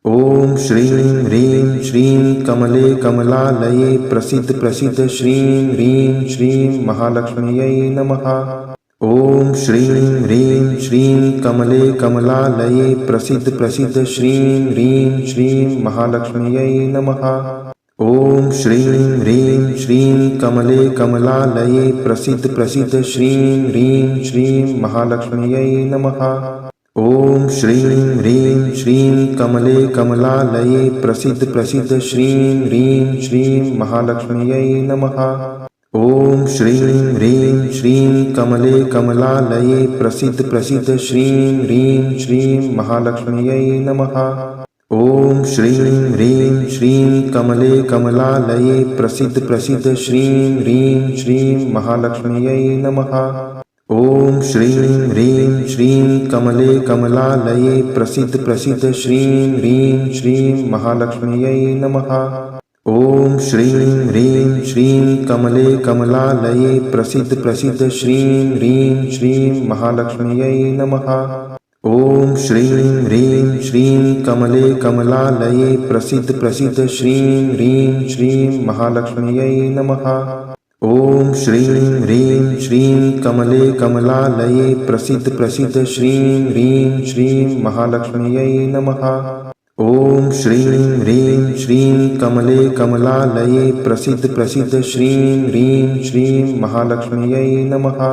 ओम श्रीं ह्रीं श्रीं कमले कमलालये प्रसीद प्रसीद श्रीं ह्रीं श्रीं महालक्ष्म्यै नमः। ओम श्रीं ह्रीं श्रीं कमले कमलालये प्रसीद प्रसीद श्रीं ह्रीं श्रीं महालक्ष्म्यै नमः। ओम श्रीं ह्रीं श्रीं कमले कमलालये प्रसीद प्रसीद श्रीं ह्रीं श्रीं महालक्ष्म्यै नमः। ओम श्रीं ह्रीं श्रीं कमले कमलालये प्रसीद प्रसीद श्रीं ह्रीं श्रीं महालक्ष्म्यै नमः। ओम श्रीं ह्रीं श्रीं कमले कमलालये प्रसीद प्रसीद श्रीं ह्रीं श्रीं महालक्ष्म्यै नमः। ओम श्रीं ह्रीं श्रीं कमले कमलालये प्रसीद प्रसीद श्रीं ह्रीं श्रीं महालक्ष्म्यै नमः। ओम श्रीं ह्रीं श्रीं कमले कमलालये प्रसीद प्रसीद श्रीं ह्रीं श्रीं महालक्ष्म्यै नमः। ओम श्रीं ह्रीं श्रीं कमले कमलालये प्रसीद प्रसीद श्रीं ह्रीं श्रीं महालक्ष्म्यै नमः। ओम श्रीं ह्रीं श्रीं कमले कमलालये प्रसीद प्रसीद श्रीं ह्रीं श्रीं महालक्ष्म्यै नमः। ओम श्रीं ह्रीं श्रीं कमले कमलालये प्रसीद प्रसीद श्रीं ह्रीं श्रीं महालक्ष्म्यै नमः। ओम श्रीं ह्रीं श्रीं कमले कमलालये प्रसीद प्रसीद श्रीं ह्रीं श्रीं महालक्ष्म्यै नमः।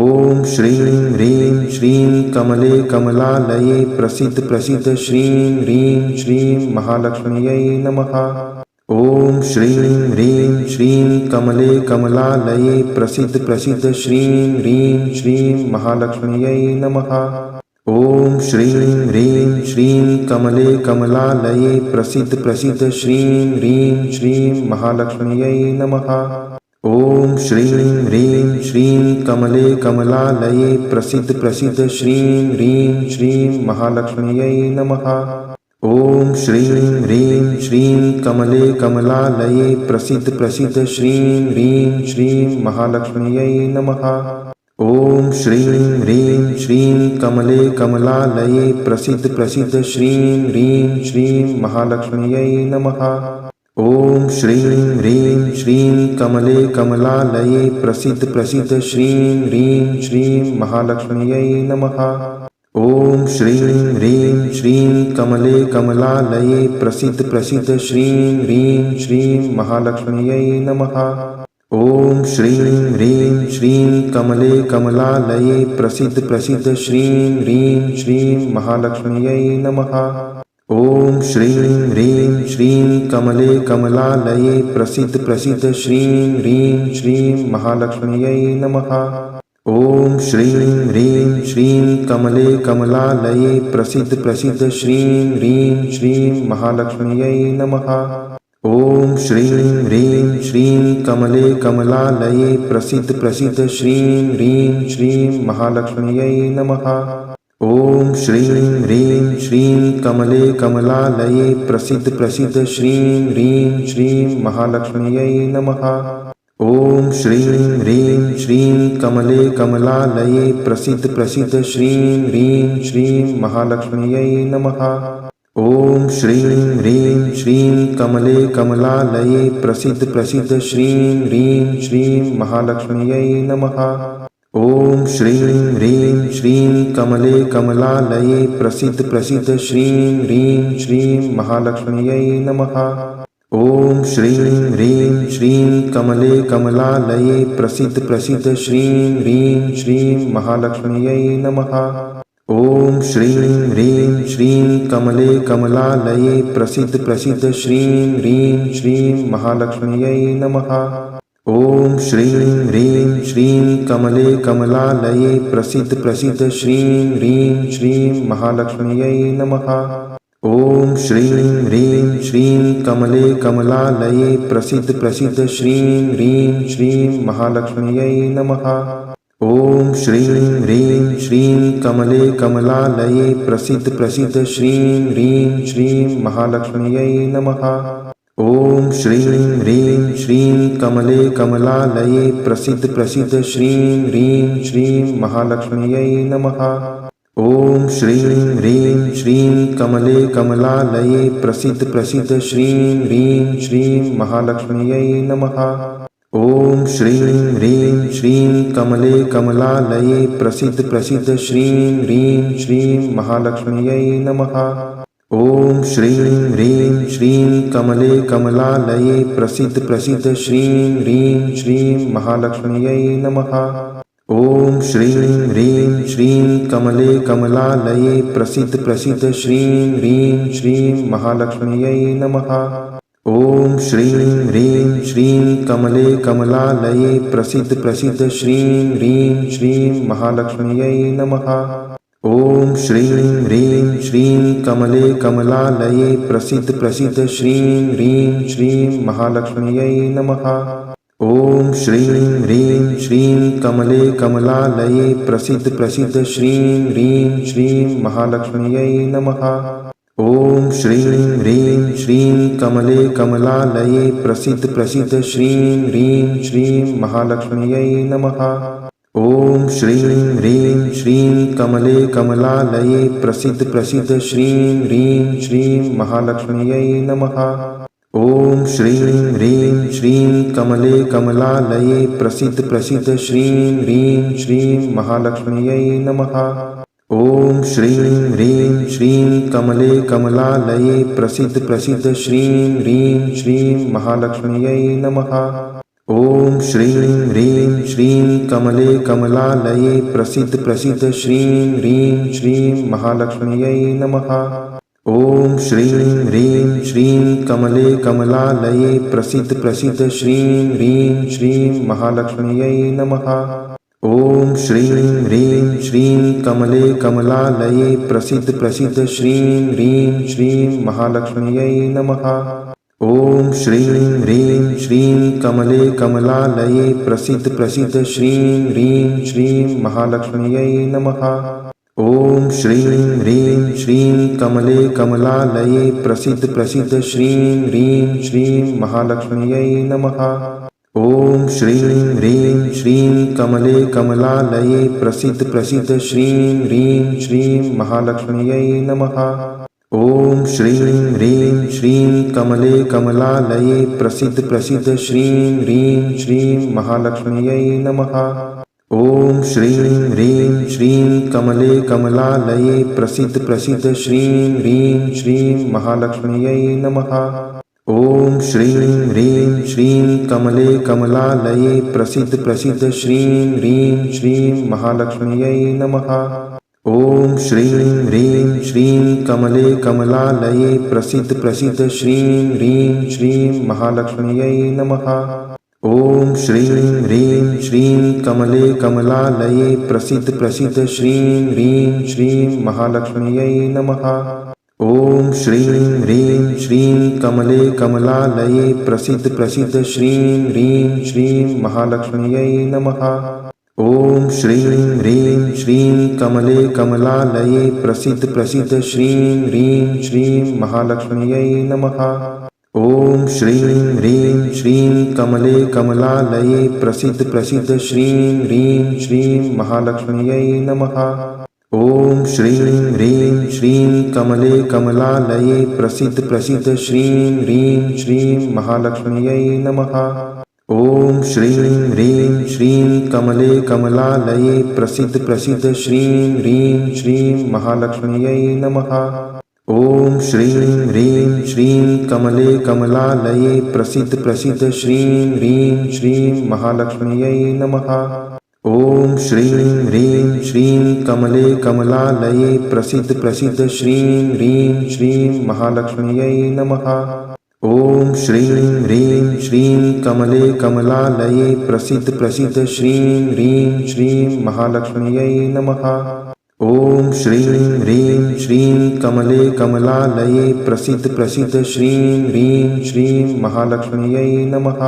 ओम श्रीं ह्रीं श्रीं कमले कमलालये प्रसीद प्रसीद श्रीं ह्रीं श्रीं महालक्ष्म्यै नमः। ओम श्रीं ह्रीं श्रीं कमले कमलालये प्रसीद प्रसीद श्रीं ह्रीं श्रीं महालक्ष्म्यै नमः। ओम श्रीं ह्रीं श्रीं कमले कमलालये प्रसीद प्रसीद श्रीं ह्रीं श्रीं महालक्ष्म्यै नमः। ओम श्रीं ह्रीं श्रीं कमले कमलालये प्रसीद प्रसीद श्रीं ह्रीं श्रीं महालक्ष्म्यै नमः। ओम श्रीं ह्रीं श्रीं कमले कमलालये प्रसीद प्रसीद श्रीं ह्रीं श्रीं महालक्ष्म्यै नमः। ओम श्रीं ह्रीं श्रीं कमले कमलालये प्रसीद प्रसीद श्रीं ह्रीं श्रीं महालक्ष्म्यै नमः। ओम श्रीं ह्रीं श्रीं कमले कमलालये प्रसीद प्रसीद श्रीं ह्रीं श्रीं महालक्ष्म्यै नमः। ओम श्रीं ह्रीं श्रीं कमले कमलालये प्रसीद प्रसीद श्रीं ह्रीं श्रीं महालक्ष्म्यै नमः। ओम श्रीं ह्रीं श्रीं कमले कमलालये प्रसीद प्रसीद श्रीं ह्रीं श्रीं महालक्ष्म्यै नमः। ओम श्रीं ह्रीं श्रीं कमले कमलालये प्रसीद प्रसीद श्रीं ह्रीं श्रीं महालक्ष्म्यै नमः। ओम श्रीं ह्रीं श्रीं कमले कमलालये प्रसीद प्रसीद श्रीं ह्रीं श्रीं महालक्ष्म्यै नमः। ओम श्रीं ह्रीं श्रीं कमले कमलालये प्रसीद प्रसीद श्रीं ह्रीं श्रीं महालक्ष्म्यै नमः। ओम श्रीं ह्रीं श्रीं कमले कमलालये प्रसीद प्रसीद श्रीं ह्रीं श्रीं महालक्ष्म्यै नमः। ओम श्रीं ह्रीं श्रीं कमले कमलालये प्रसीद प्रसीद श्रीं ह्रीं श्रीं महालक्ष्म्यै नमः। ओम श्रीं ह्रीं श्रीं कमले कमलालये प्रसीद प्रसीद श्रीं ह्रीं श्रीं महालक्ष्म्यै नमः। ओम श्रीं ह्रीं श्रीं कमले कमलालये प्रसीद प्रसीद श्रीं ह्रीं श्रीं महालक्ष्म्यै नमः। ओम श्रीं ह्रीं श्रीं कमले कमलालये प्रसीद प्रसीद श्रीं ह्रीं श्रीं महालक्ष्म्यै नमः। ओम श्रीं ह्रीं श्रीं कमले कमलालये प्रसीद प्रसीद श्रीं ह्रीं श्रीं महालक्ष्म्यै नमः। ओम श्रीं ह्रीं श्रीं कमले कमलालये प्रसीद प्रसीद श्रीं ह्रीं श्रीं महालक्ष्म्यै नमः। ओम श्रीं ह्रीं श्रीं कमले कमलालये प्रसीद प्रसीद श्रीं ह्रीं श्रीं महालक्ष्म्यै नमः। ओम श्रीं ह्रीं श्रीं कमले कमलालये प्रसीद प्रसीद श्रीं ह्रीं श्रीं महालक्ष्म्यै नमः। ओम श्रीं ह्रीं श्रीं कमले कमलालये प्रसीद प्रसीद श्रीं ह्रीं श्रीं महालक्ष्म्यै नमः। ॐ श्रीं ह्रीं श्रीं कमले कमलालये प्रसीद प्रसीद श्रीं ह्रीं श्रीं महालक्ष्म्यै नमः। ॐ श्रीं ह्रीं श्रीं कमले कमलालये प्रसीद प्रसीद श्रीं ह्रीं श्रीं महालक्ष्म्यै नमः। ॐ श्रीं ह्रीं श्रीं कमले कमलालये प्रसीद प्रसीद श्रीं ह्रीं श्रीं महालक्ष्म्यै नमः। ॐ श्रीं ह्रीं श्रीं कमले कमलालये प्रसीद प्रसीद श्रीं ह्रीं श्रीं महालक्ष्म्यै नमः। ॐ श्रीं ह्रीं श्रीं कमले कमलालये प्रसीद प्रसीद श्रीं ह्रीं श्रीं महालक्ष्म्यै नमः। ॐ श्रीं ह्रीं श्रीं कमले कमलालये प्रसीद प्रसीद श्रीं ह्रीं श्रीं महालक्ष्म्यै नमः। ॐ श्रीं ह्रीं श्रीं कमले कमलालये प्रसीद प्रसीद श्रीं ह्रीं श्रीं महालक्ष्म्यै नमः। ॐ श्रीं ह्रीं श्रीं कमले कमलालये प्रसीद प्रसीद श्रीं ह्रीं श्रीं महालक्ष्म्यै नमः। ॐ श्रीं ह्रीं श्रीं कमले कमलालये प्रसीद प्रसीद श्रीं ह्रीं श्रीं महालक्ष्म्यै नमः। ॐ श्रीं ह्रीं श्रीं कमले कमलालये प्रसीद प्रसीद श्रीं ह्रीं श्रीं महालक्ष्म्यै नमः। ॐ श्रीं ह्रीं श्रीं कमले कमलालये प्रसीद प्रसीद श्रीं ह्रीं श्रीं महालक्ष्म्यै नमः। ॐ श्रीं ह्रीं श्रीं कमले कमलालये प्रसीद प्रसीद श्रीं ह्रीं श्रीं महालक्ष्म्यै नमः। ॐ श्रीं ह्रीं श्रीं कमले कमलालये प्रसीद प्रसीद श्रीं ह्रीं श्रीं महालक्ष्म्यै नमः। ॐ श्रीं ह्रीं श्रीं कमले कमलालये प्रसीद प्रसीद श्रीं ह्रीं श्रीं महालक्ष्म्यै नमः। ॐ श्रीं ह्रीं श्रीं कमले कमलालये प्रसीद प्रसीद श्रीं ह्रीं श्रीं महालक्ष्म्यै नमः। ॐ श्रीं ह्रीं श्रीं कमले कमलालये प्रसीद प्रसीद श्रीं ह्रीं श्रीं महालक्ष्म्यै नमः। ॐ श्रीं ह्रीं श्रीं कमले कमलालये प्रसीद प्रसीद श्रीं ह्रीं श्रीं महालक्ष्म्यै नमः। ॐ श्रीं ह्रीं श्रीं कमले कमलालये प्रसीद प्रसीद श्रीं ह्रीं श्रीं महालक्ष्म्यै नमः। ॐ श्रीं ह्रीं श्रीं कमले कमलालये प्रसीद प्रसीद श्रीं ह्रीं श्रीं महालक्ष्म्यै नमः। ॐ श्रीं ह्रीं श्रीं कमले कमलालये प्रसीद प्रसीद श्रीं ह्रीं श्रीं महालक्ष्म्यै नमः। ॐ श्रीं ह्रीं श्रीं कमले कमलालये प्रसीद प्रसीद श्रीं ह्रीं श्रीं महालक्ष्म्यै नमः। ॐ श्रीं ह्रीं श्रीं कमले कमलालये प्रसीद प्रसीद श्रीं ह्रीं श्रीं महालक्ष्म्यै नमः। ॐ श्रीं ह्रीं श्रीं कमले कमलालये प्रसीद प्रसीद श्रीं ह्रीं श्रीं महालक्ष्म्यै नमः। ॐ श्रीं ह्रीं श्रीं कमले कमलालये प्रसीद प्रसीद श्रीं ह्रीं श्रीं महालक्ष्म्यै नमः। ॐ श्रीं ह्रीं श्रीं कमले कमलालये प्रसीद प्रसीद श्रीं ह्रीं श्रीं महालक्ष्म्यै नमः। ॐ श्रीं ह्रीं श्रीं कमले कमलालये प्रसीद प्रसीद श्रीं ह्रीं श्रीं महालक्ष्म्यै नमः। ॐ श्रीं ह्रीं श्रीं कमले कमलालये प्रसीद प्रसीद श्रीं ह्रीं श्रीं महालक्ष्म्यै नमः। ॐ श्रीं ह्रीं श्रीं कमले कमलालये प्रसीद प्रसीद श्रीं ह्रीं श्रीं महालक्ष्म्यै नमः। ॐ श्रीं ह्रीं श्रीं कमले कमलालये प्रसीद प्रसीद श्रीं ह्रीं श्रीं महालक्ष्म्यै नमः। ॐ श्रीं ह्रीं श्रीं कमले कमलालये प्रसीद प्रसीद श्रीं ह्रीं श्रीं महालक्ष्म्यै नमः। ॐ श्रीं ह्रीं श्रीं कमले कमलालये प्रसीद प्रसीद श्रीं ह्रीं श्रीं महालक्ष्म्यै नमः।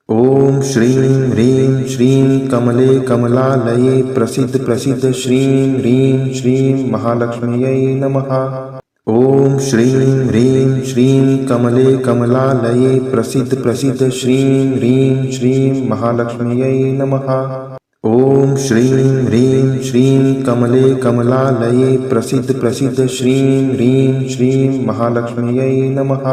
ॐ श्रीं ह्रीं श्रीं कमले कमलालये प्रसीद प्रसीद श्रीं ह्रीं श्रीं महालक्ष्म्यै नमः। ॐ श्रीं ह्रीं श्रीं कमले कमलालये प्रसीद प्रसीद श्रीं ह्रीं श्रीं महालक्ष्म्यै नमः। ॐ श्रीं ह्रीं श्रीं कमले कमलालये प्रसीद प्रसीद श्रीं ह्रीं श्रीं महालक्ष्म्यै नमः।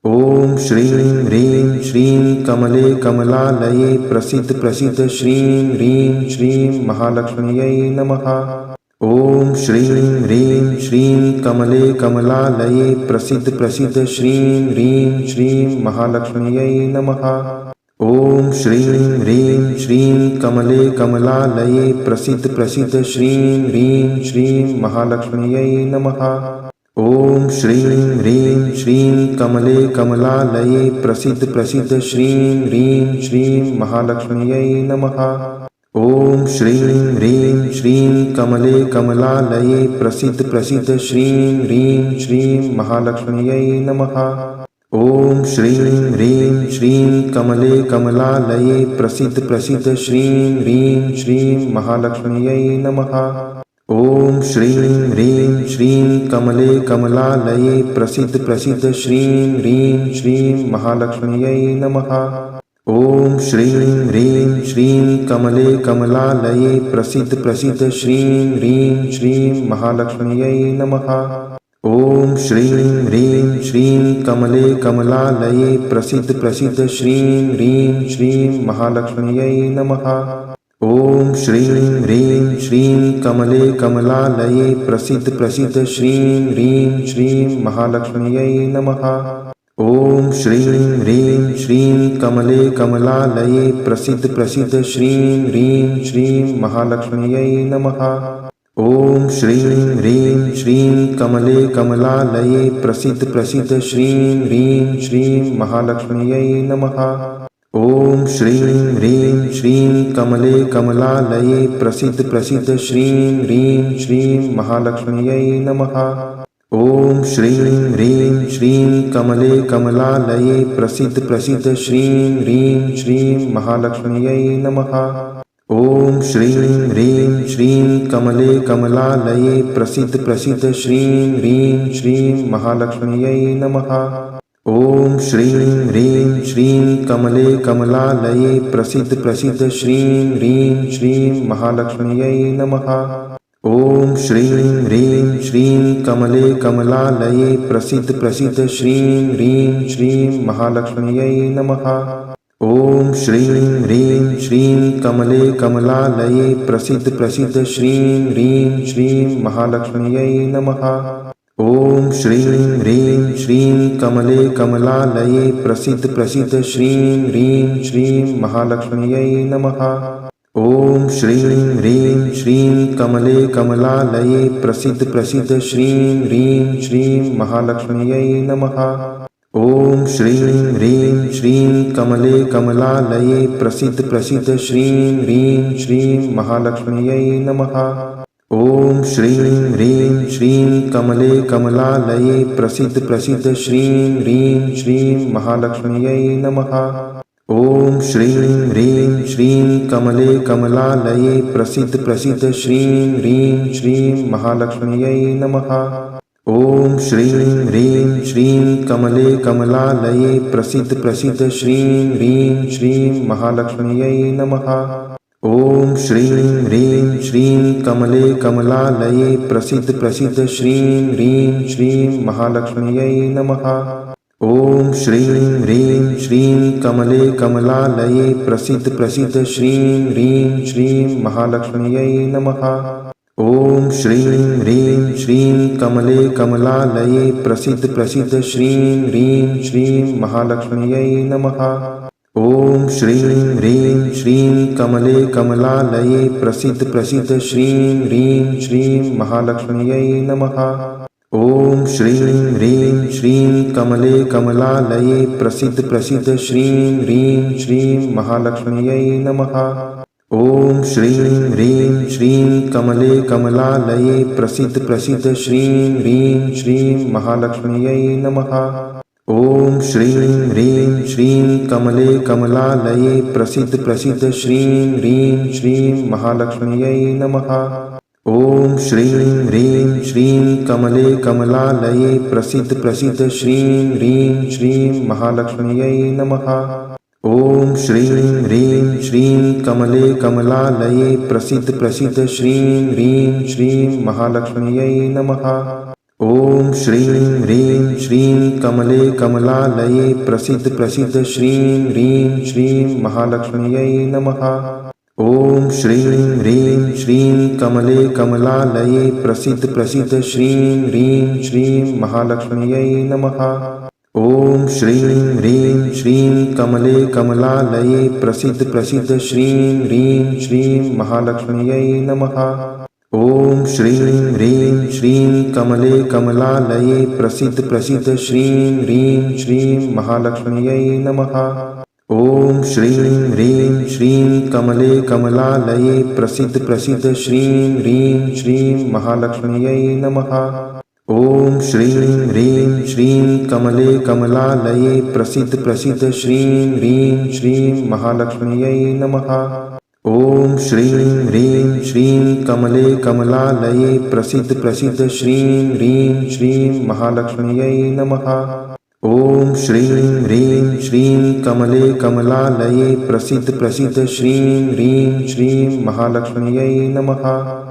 ॐ श्रीं ह्रीं श्रीं कमले कमलालये प्रसीद प्रसीद श्रीं ह्रीं श्रीं महालक्ष्म्यै नमः। ॐ श्रीं ह्रीं श्रीं कमले कमलालये प्रसीद प्रसीद श्रीं ह्रीं श्रीं महालक्ष्म्यै नमः। ॐ श्रीं ह्रीं श्रीं कमले कमलालये प्रसीद प्रसीद श्रीं ह्रीं श्रीं महालक्ष्म्यै नमः। ॐ श्रीं ह्रीं श्रीं कमले कमलालये प्रसीद प्रसीद श्रीं ह्रीं श्रीं महालक्ष्म्यै नमः। ॐ श्रीं ह्रीं श्रीं कमले कमलालये प्रसीद प्रसीद श्रीं ह्रीं श्रीं महालक्ष्म्यै नमः। ॐ श्रीं ह्रीं श्रीं कमले कमलालये प्रसीद प्रसीद श्रीं ह्रीं श्रीं महालक्ष्म्यै नमः। ॐ श्रीं ह्रीं श्रीं कमले कमलालये प्रसीद प्रसीद श्रीं ह्रीं श्रीं महालक्ष्म्यै नमः। ॐ श्रीं ह्रीं श्रीं कमले कमलालये प्रसीद प्रसीद श्रीं ह्रीं श्रीं महालक्ष्म्यै नमः। ॐ श्रीं ह्रीं श्रीं कमले कमलालये प्रसीद प्रसीद श्रीं ह्रीं श्रीं महालक्ष्म्यै नमः। ॐ श्रीं ह्रीं श्रीं कमले कमलालये प्रसीद प्रसीद श्रीं ह्रीं श्रीं महालक्ष्म्यै नमः। ॐ श्रीं ह्रीं श्रीं कमले कमलालये प्रसीद प्रसीद श्रीं ह्रीं श्रीं महालक्ष्म्यै नमः। ॐ श्रीं ह्रीं श्रीं कमले कमलालये प्रसीद प्रसीद श्रीं ह्रीं श्रीं महालक्ष्म्यै नमः। ॐ श्रीं ह्रीं श्रीं कमले कमलालये प्रसीद प्रसीद श्रीं ह्रीं श्रीं महालक्ष्म्यै नमः। ॐ श्रीं ह्रीं श्रीं कमले कमलालये प्रसीद प्रसीद श्रीं ह्रीं श्रीं महालक्ष्म्यै नमः। ॐ श्रीं ह्रीं श्रीं कमले कमलालये प्रसीद प्रसीद श्रीं ह्रीं श्रीं महालक्ष्म्यै नमः। ॐ श्रीं ह्रीं श्रीं कमले कमलालये प्रसीद प्रसीद श्रीं ह्रीं श्रीं महालक्ष्म्यै नमः। ॐ श्रीं ह्रीं श्रीं कमले कमलालये प्रसीद प्रसीद श्रीं ह्रीं श्रीं महालक्ष्म्यै नमः। ॐ श्रीं ह्रीं श्रीं कमले कमलालये प्रसीद प्रसीद श्रीं ह्रीं श्रीं महालक्ष्म्यै नमः। ॐ श्रीं ह्रीं श्रीं कमले कमलालये प्रसीद प्रसीद श्रीं ह्रीं श्रीं महालक्ष्म्यै नमः। ॐ श्रीं ह्रीं श्रीं कमले कमलालये प्रसीद प्रसीद श्रीं ह्रीं श्रीं महालक्ष्म्यै नमः। ॐ श्रीं ह्रीं श्रीं कमले कमलालये प्रसीद प्रसीद श्रीं ह्रीं श्रीं महालक्ष्म्यै नमः। ॐ श्रीं ह्रीं श्रीं कमले कमलालये प्रसीद प्रसीद श्रीं ह्रीं श्रीं महालक्ष्म्यै नमः। ॐ श्रीं ह्रीं श्रीं कमले कमलालये प्रसीद प्रसीद श्रीं ह्रीं श्रीं महालक्ष्म्यै नमः। ॐ श्रीं ह्रीं श्रीं कमले कमलालये प्रसीद प्रसीद श्रीं ह्रीं श्रीं महालक्ष्म्यै नमः। ॐ श्रीं ह्रीं श्रीं कमले कमलालये प्रसीद प्रसीद श्रीं ह्रीं श्रीं महालक्ष्म्यै नमः। ॐ श्रीं ह्रीं श्रीं कमले कमलालये प्रसीद प्रसीद श्रीं ह्रीं श्रीं महालक्ष्म्यै नमः। ॐ श्रीं ह्रीं श्रीं कमले कमलालये प्रसीद प्रसीद श्रीं ह्रीं श्रीं महालक्ष्म्यै नमः। ॐ श्रीं ह्रीं श्रीं कमले कमलालये प्रसीद प्रसीद श्रीं ह्रीं श्रीं महालक्ष्म्यै नमः। ॐ श्रीं ह्रीं श्रीं कमले कमलालये प्रसीद प्रसीद श्रीं ह्रीं श्रीं महालक्ष्म्यै नमः। ॐ श्रीं ह्रीं श्रीं कमले कमलालये प्रसीद प्रसीद श्रीं ह्रीं श्रीं महालक्ष्म्यै नमः। ॐ श्रीं ह्रीं श्रीं कमले कमलालये प्रसीद प्रसीद श्रीं ह्रीं श्रीं महालक्ष्म्यै नमः। ॐ श्रीं ह्रीं श्रीं कमले कमलालये प्रसीद प्रसीद श्रीं ह्रीं श्रीं महालक्ष्म्यै नमः। ॐ श्रीं ह्रीं श्रीं कमले कमलालये प्रसीद प्रसीद श्रीं ह्रीं श्रीं महालक्ष्म्यै नमः। ॐ श्रीं ह्रीं श्रीं कमले कमलालये प्रसीद प्रसीद श्रीं ह्रीं श्रीं महालक्ष्म्यै नमः। ॐ श्रीं ह्रीं श्रीं कमले कमलालये प्रसीद प्रसीद श्रीं ह्रीं श्रीं महालक्ष्म्यै नमः। ॐ श्रीं ह्रीं श्रीं कमले कमलालये प्रसीद प्रसीद श्रीं ह्रीं श्रीं महालक्ष्म्यै नमः। ॐ श्रीं ह्रीं श्रीं कमले कमलालये प्रसीद प्रसीद श्रीं ह्रीं श्रीं महालक्ष्म्यै नमः। ॐ श्रीं ह्रीं श्रीं कमले कमलालये प्रसीद प्रसीद श्रीं ह्रीं श्रीं महालक्ष्म्यै नमः। ॐ श्रीं ह्रीं श्रीं कमले कमलालये प्रसीद प्रसीद श्रीं ह्रीं श्रीं महालक्ष्म्यै नमः। ॐ श्रीं ह्रीं श्रीं कमले कमलालये प्रसीद प्रसीद श्रीं ह्रीं श्रीं महालक्ष्म्यै नमः। ॐ श्रीं ह्रीं श्रीं कमले कमलालये प्रसीद प्रसीद श्रीं ह्रीं श्रीं महालक्ष्म्यै नमः।